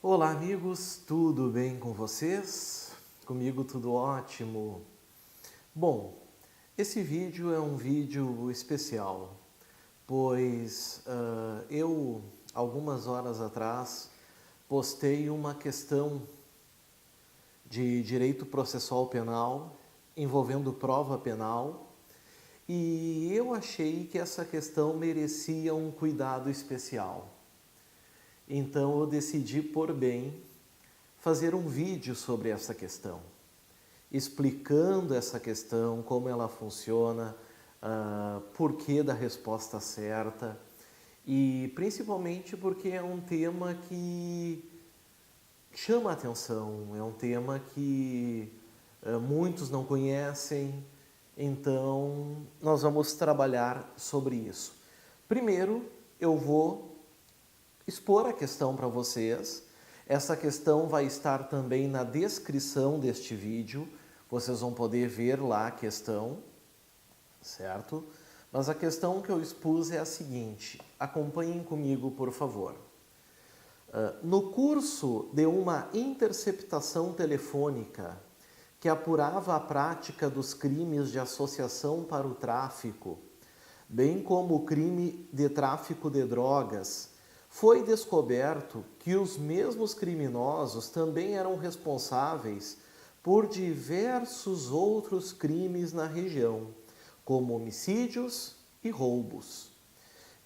Olá, amigos, tudo bem com vocês? Comigo tudo ótimo. Bom, esse vídeo é um vídeo especial, pois eu, algumas horas atrás, postei uma questão de direito processual penal envolvendo prova penal e eu achei que essa questão merecia um cuidado especial. Então eu decidi por bem fazer um vídeo sobre essa questão, explicando essa questão, como ela funciona, porquê da resposta certa e principalmente porque é um tema que chama a atenção, é um tema que muitos não conhecem, então nós vamos trabalhar sobre isso. Primeiro eu vou expor a questão para vocês. Essa questão vai estar também na descrição deste vídeo. Vocês vão poder ver lá a questão, certo? Mas a questão que eu expus é a seguinte. Acompanhem comigo, por favor. No curso de uma interceptação telefônica que apurava a prática dos crimes de associação para o tráfico, bem como o crime de tráfico de drogas, foi descoberto que os mesmos criminosos também eram responsáveis por diversos outros crimes na região, como homicídios e roubos.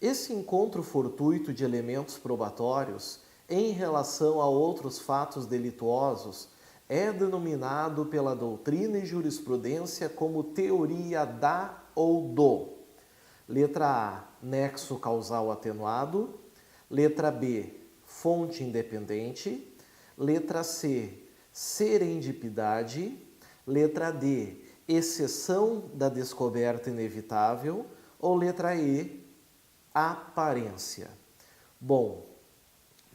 Esse encontro fortuito de elementos probatórios em relação a outros fatos delituosos é denominado pela doutrina e jurisprudência como teoria da ou do. Letra A, nexo causal atenuado. Letra B, fonte independente. Letra C, serendipidade. Letra D, exceção da descoberta inevitável. Ou letra E, aparência. Bom,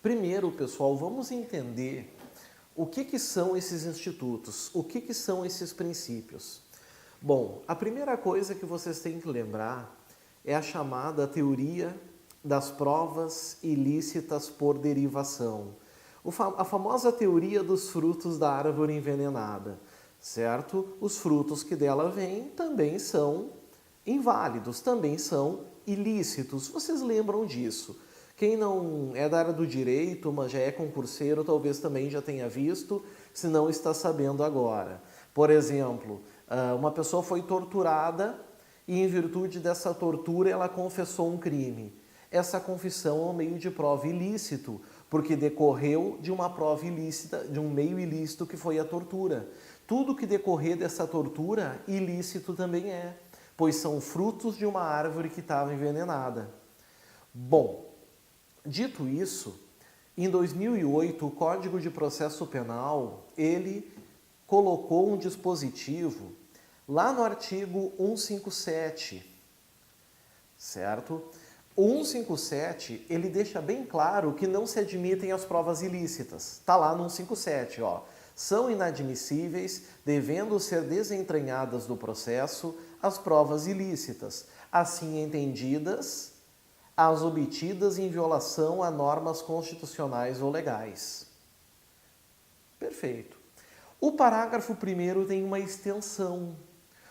primeiro, pessoal, vamos entender o que são esses institutos, o que são esses princípios. Bom, a primeira coisa que vocês têm que lembrar é a chamada teoria das provas ilícitas por derivação. A famosa teoria dos frutos da árvore envenenada, certo? Os frutos que dela vêm também são inválidos, também são ilícitos. Vocês lembram disso? Quem não é da área do direito, mas já é concurseiro, talvez também já tenha visto, se não está sabendo agora. Por exemplo, uma pessoa foi torturada e em virtude dessa tortura ela confessou um crime. Essa confissão é um meio de prova ilícito, porque decorreu de uma prova ilícita, de um meio ilícito que foi a tortura. Tudo que decorrer dessa tortura, ilícito também é, pois são frutos de uma árvore que estava envenenada. Bom, dito isso, em 2008, o Código de Processo Penal, ele colocou um dispositivo lá no artigo 157, certo? O 157, ele deixa bem claro que não se admitem as provas ilícitas. Está lá no 157, ó. São inadmissíveis, devendo ser desentranhadas do processo, as provas ilícitas, assim entendidas, as obtidas em violação a normas constitucionais ou legais. Perfeito. O parágrafo 1º tem uma extensão,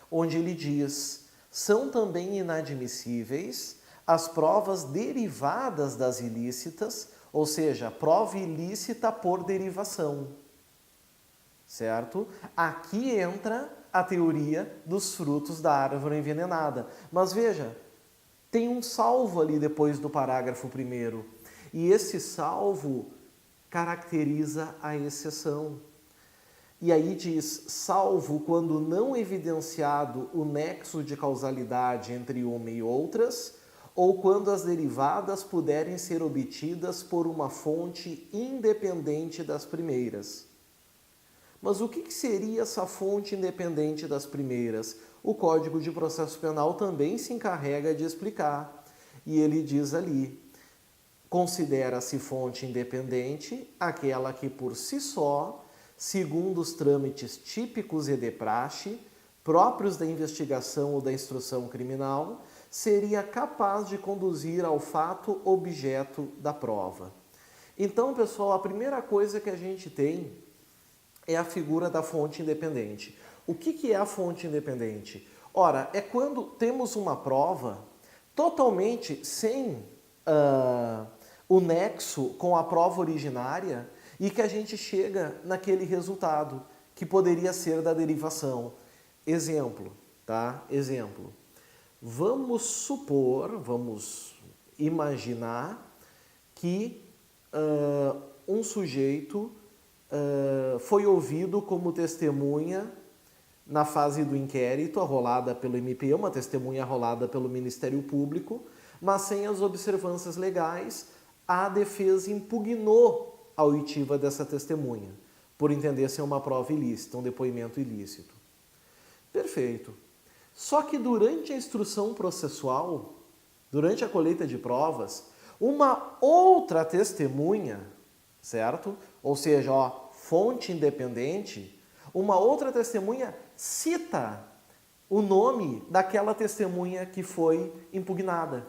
onde ele diz: são também inadmissíveis as provas derivadas das ilícitas, ou seja, prova ilícita por derivação, certo? Aqui entra a teoria dos frutos da árvore envenenada. Mas veja, tem um salvo ali depois do parágrafo 1º, e esse salvo caracteriza a exceção. E aí diz, salvo quando não evidenciado o nexo de causalidade entre uma e outras, ou quando as derivadas puderem ser obtidas por uma fonte independente das primeiras. Mas o que seria essa fonte independente das primeiras? O Código de Processo Penal também se encarrega de explicar. E ele diz ali, considera-se fonte independente aquela que por si só, segundo os trâmites típicos e de praxe, próprios da investigação ou da instrução criminal, seria capaz de conduzir ao fato objeto da prova. Então, pessoal, a primeira coisa que a gente tem é a figura da fonte independente. O que é a fonte independente? Ora, é quando temos uma prova totalmente sem o nexo com a prova originária e que a gente chega naquele resultado que poderia ser da derivação. Exemplo, tá? Exemplo. Vamos supor, vamos imaginar que um sujeito foi ouvido como testemunha na fase do inquérito, arrolada pelo MP, uma testemunha arrolada pelo Ministério Público, mas sem as observâncias legais, a defesa impugnou a oitiva dessa testemunha, por entender ser uma prova ilícita, um depoimento ilícito. Perfeito. Só que durante a instrução processual, durante a colheita de provas, uma outra testemunha, certo? Ou seja, ó, fonte independente, uma outra testemunha cita o nome daquela testemunha que foi impugnada.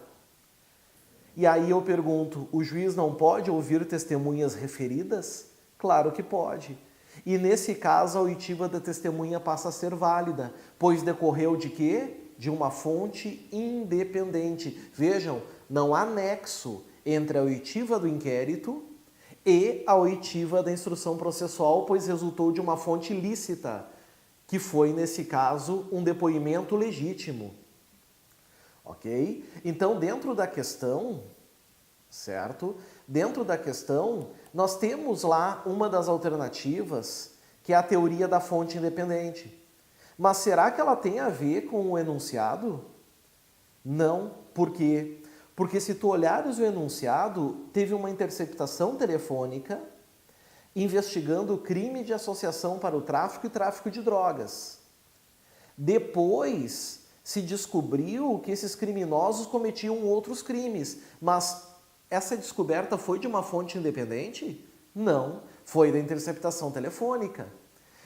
E aí eu pergunto, o juiz não pode ouvir testemunhas referidas? Claro que pode. E nesse caso a oitiva da testemunha passa a ser válida, pois decorreu de quê? De uma fonte independente. Vejam, não há nexo entre a oitiva do inquérito e a oitiva da instrução processual, pois resultou de uma fonte lícita, que foi, nesse caso, um depoimento legítimo. Ok? Então, dentro da questão, certo? Dentro da questão, nós temos lá uma das alternativas, que é a teoria da fonte independente. Mas será que ela tem a ver com o enunciado? Não. Por quê? Porque se tu olhares o enunciado, teve uma interceptação telefônica investigando o crime de associação para o tráfico e tráfico de drogas. Depois se descobriu que esses criminosos cometiam outros crimes, mas essa descoberta foi de uma fonte independente? Não, foi da interceptação telefônica.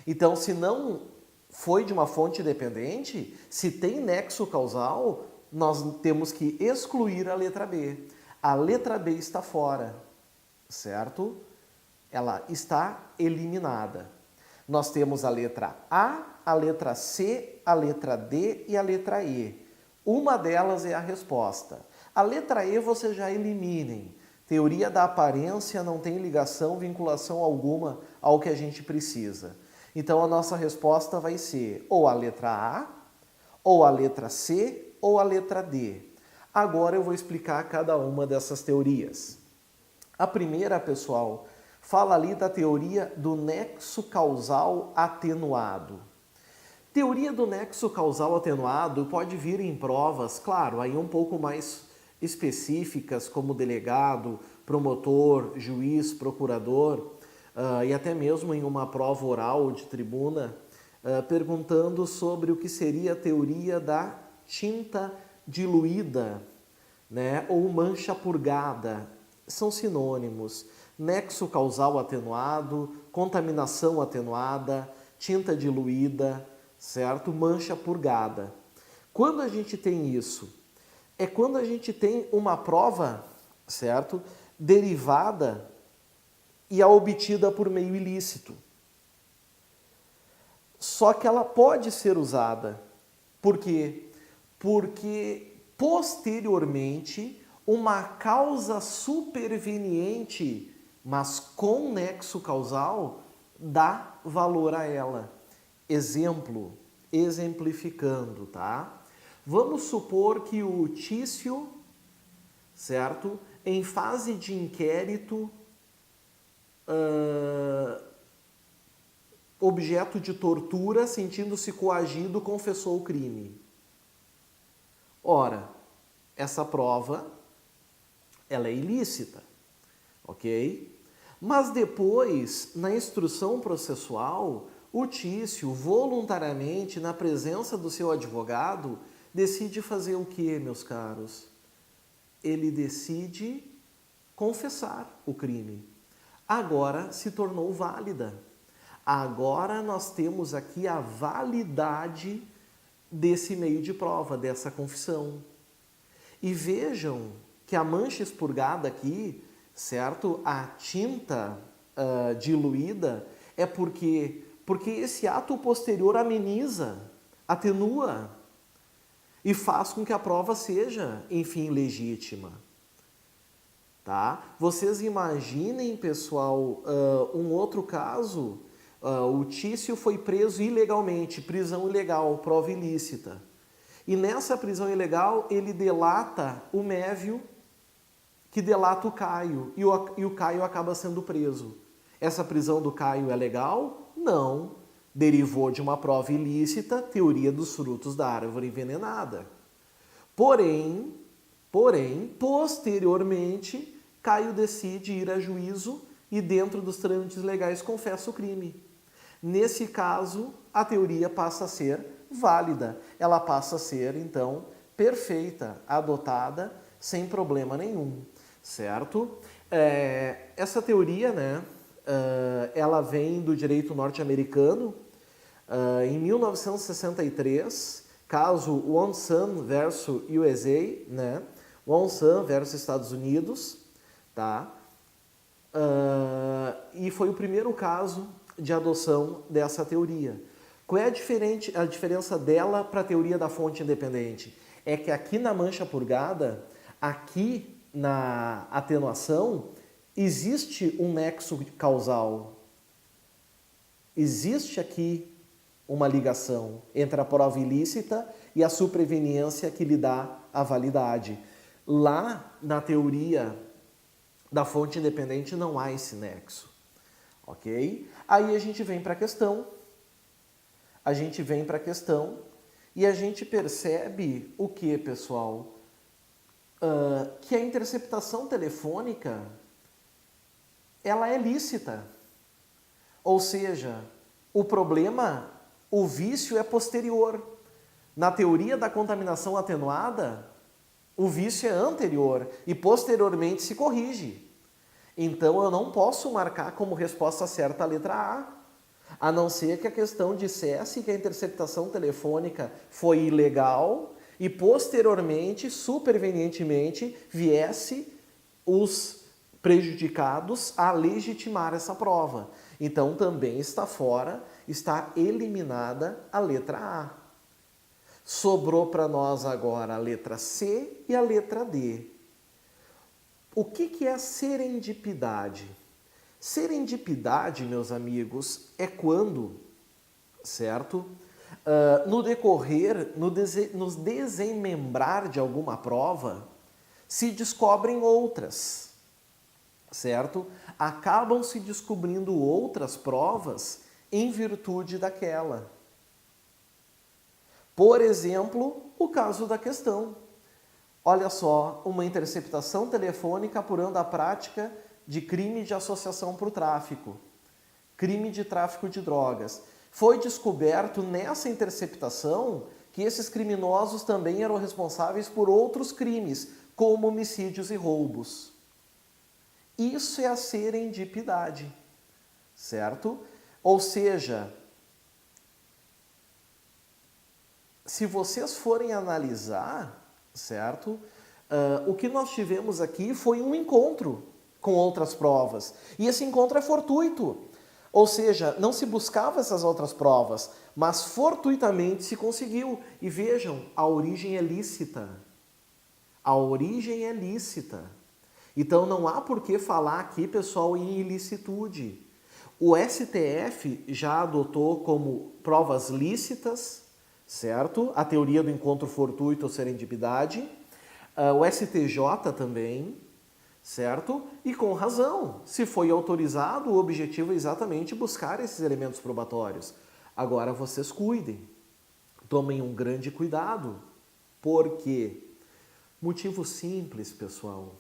Então, se não foi de uma fonte independente, se tem nexo causal, nós temos que excluir a letra B. A letra B está fora, certo? Ela está eliminada. Nós temos a letra A, a letra C, a letra D e a letra E. Uma delas é a resposta. A letra E você já eliminem. Teoria da aparência não tem ligação, vinculação alguma ao que a gente precisa. Então a nossa resposta vai ser ou a letra A, ou a letra C, ou a letra D. Agora eu vou explicar cada uma dessas teorias. A primeira, pessoal, fala ali da teoria do nexo causal atenuado. Teoria do nexo causal atenuado pode vir em provas, claro, aí um pouco mais específicas, como delegado, promotor, juiz, procurador, e até mesmo em uma prova oral de tribuna, perguntando sobre o que seria a teoria da tinta diluída, né, ou mancha purgada. São sinônimos. Nexo causal atenuado, contaminação atenuada, tinta diluída, certo? Mancha purgada. Quando a gente tem isso? É quando a gente tem uma prova, certo? Derivada e a obtida por meio ilícito. Só que ela pode ser usada. Por quê? Porque posteriormente uma causa superveniente, mas com nexo causal, dá valor a ela. Exemplo, exemplificando, tá? Vamos supor que o Tício, certo? Em fase de inquérito, objeto de tortura, sentindo-se coagido, confessou o crime. Ora, essa prova, ela é ilícita, ok? Mas depois, na instrução processual, o Tício, voluntariamente, na presença do seu advogado, decide fazer o quê, meus caros? Ele decide confessar o crime. Agora se tornou válida. Agora nós temos aqui a validade desse meio de prova, dessa confissão. E vejam que a mancha expurgada aqui certo? A tinta diluída é porque esse ato posterior ameniza, atenua e faz com que a prova seja, enfim, legítima. Tá? Vocês imaginem, pessoal, um outro caso, o Tício foi preso ilegalmente, prisão ilegal, prova ilícita. E nessa prisão ilegal ele delata o Mévio, que delata o Caio, e o Caio acaba sendo preso. Essa prisão do Caio é legal? Não. Derivou de uma prova ilícita, teoria dos frutos da árvore envenenada. Porém, posteriormente, Caio decide ir a juízo e, dentro dos trâmites legais, confessa o crime. Nesse caso, a teoria passa a ser válida. Ela passa a ser, então, perfeita, adotada, sem problema nenhum, certo? Essa teoria, né, ela vem do direito norte-americano. Em 1963, caso Wonsan versus USA, né? Wonsan versus Estados Unidos, tá? E foi o primeiro caso de adoção dessa teoria. Qual é a diferença dela para a teoria da fonte independente? É que aqui na mancha purgada, aqui na atenuação, existe um nexo causal. Existe aqui uma ligação entre a prova ilícita e a superveniência que lhe dá a validade. Lá, na teoria da fonte independente, não há esse nexo. Ok? Aí a gente vem para a questão. E a gente percebe o que, pessoal? Que a interceptação telefônica ela é lícita. Ou seja, o problema, o vício é posterior. Na teoria da contaminação atenuada, o vício é anterior e posteriormente se corrige. Então eu não posso marcar como resposta certa a letra A não ser que a questão dissesse que a interceptação telefônica foi ilegal e posteriormente, supervenientemente, viesse os prejudicados a legitimar essa prova. Então também está fora, está eliminada a letra A. Sobrou para nós agora a letra C e a letra D. O que é serendipidade? Serendipidade, meus amigos, é quando, certo? No decorrer, no desemembrar de alguma prova, se descobrem outras, certo? Acabam se descobrindo outras provas em virtude daquela. Por exemplo, o caso da questão. Olha só, uma interceptação telefônica apurando a prática de crime de associação para o tráfico, crime de tráfico de drogas. Foi descoberto nessa interceptação que esses criminosos também eram responsáveis por outros crimes, como homicídios e roubos. Isso é a serendipidade, certo? Ou seja, se vocês forem analisar, certo? O que nós tivemos aqui foi um encontro com outras provas. E esse encontro é fortuito. Ou seja, não se buscava essas outras provas, mas fortuitamente se conseguiu. E vejam, a origem é lícita. A origem é lícita. Então não há por que falar aqui, pessoal, em ilicitude. O STF já adotou como provas lícitas, certo? A teoria do encontro fortuito ou serendipidade. O STJ também, certo? E com razão. Se foi autorizado, o objetivo é exatamente buscar esses elementos probatórios. Agora vocês cuidem. Tomem um grande cuidado. Por quê? Motivo simples, pessoal.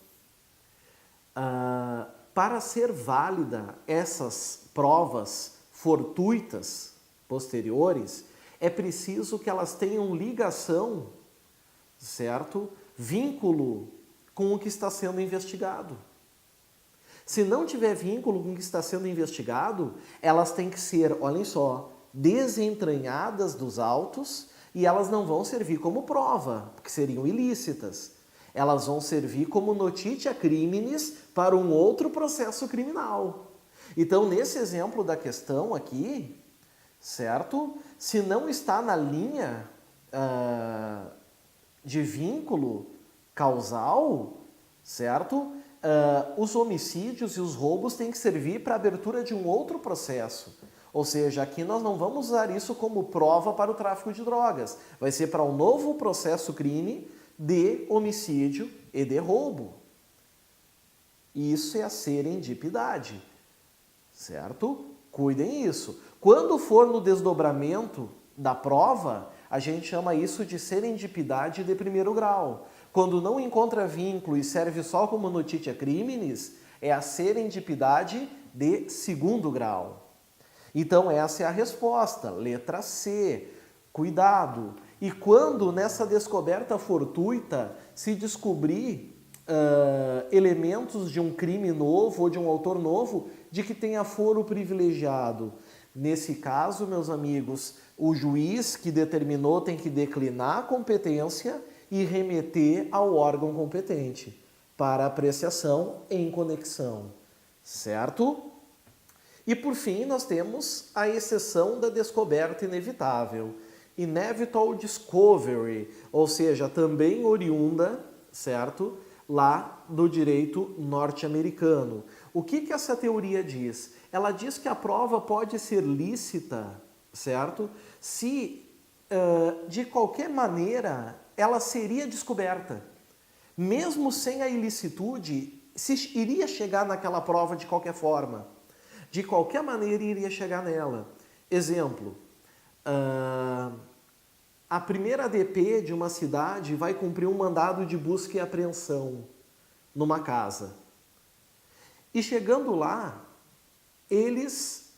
Para ser válida essas provas fortuitas posteriores, é preciso que elas tenham ligação, certo? Vínculo com o que está sendo investigado. Se não tiver vínculo com o que está sendo investigado, elas têm que ser, olhem só, desentranhadas dos autos e elas não vão servir como prova, porque seriam ilícitas. elas vão servir como notitia criminis para um outro processo criminal. Então, nesse exemplo da questão aqui, certo? Se não está na linha de vínculo causal, certo? Os homicídios e os roubos têm que servir para a abertura de um outro processo. Ou seja, aqui nós não vamos usar isso como prova para o tráfico de drogas. Vai ser para um novo processo crime de homicídio e de roubo. Isso é a serendipidade, certo? Cuidem isso. Quando for no desdobramento da prova, a gente chama isso de serendipidade de primeiro grau. Quando não encontra vínculo e serve só como notitia criminis, é a serendipidade de segundo grau. Então essa é a resposta, letra C, cuidado. E quando nessa descoberta fortuita se descobrir elementos de um crime novo ou de um autor novo, de que tenha foro privilegiado. Nesse caso, meus amigos, o juiz que determinou tem que declinar a competência e remeter ao órgão competente para apreciação em conexão, certo? E por fim, nós temos a exceção da descoberta inevitável, inevitable discovery, ou seja, também oriunda, certo? Lá do direito norte-americano. O que essa teoria diz? Ela diz que a prova pode ser lícita, certo? Se, de qualquer maneira, ela seria descoberta. Mesmo sem a ilicitude, se iria chegar naquela prova de qualquer forma. De qualquer maneira, iria chegar nela. Exemplo, a primeira DP de uma cidade vai cumprir um mandado de busca e apreensão numa casa. E chegando lá, eles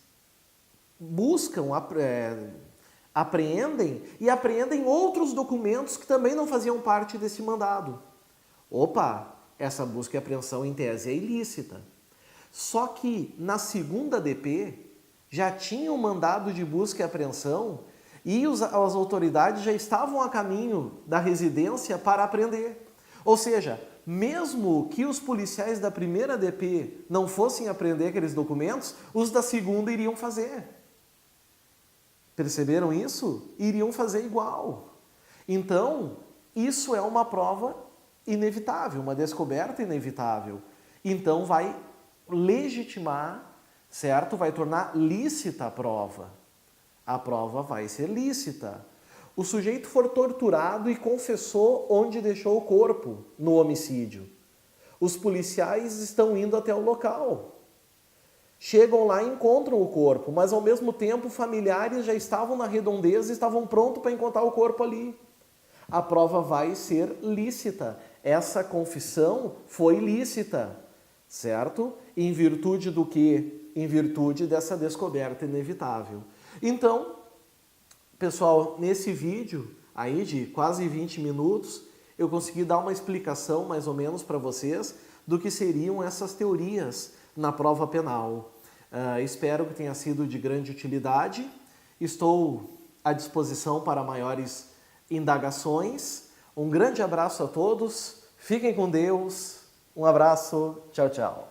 buscam, apreendem e apreendem outros documentos que também não faziam parte desse mandado. Opa, essa busca e apreensão em tese é ilícita. Só que na segunda DP já tinha um mandado de busca e apreensão e as autoridades já estavam a caminho da residência para apreender. Ou seja, mesmo que os policiais da primeira DP não fossem apreender aqueles documentos, os da segunda iriam fazer. Perceberam isso? Iriam fazer igual. Então, isso é uma prova inevitável, uma descoberta inevitável. Então, vai legitimar, certo? Vai tornar lícita a prova. A prova vai ser lícita. O sujeito for torturado e confessou onde deixou o corpo no homicídio. Os policiais estão indo até o local. Chegam lá e encontram o corpo, mas ao mesmo tempo familiares já estavam na redondeza e estavam prontos para encontrar o corpo ali. A prova vai ser lícita. Essa confissão foi lícita, certo? Em virtude do quê? Em virtude dessa descoberta inevitável. Então, pessoal, nesse vídeo aí de quase 20 minutos, eu consegui dar uma explicação mais ou menos para vocês do que seriam essas teorias na prova penal. Espero que tenha sido de grande utilidade. Estou à disposição para maiores indagações. Um grande abraço a todos. Fiquem com Deus. Um abraço. Tchau, tchau.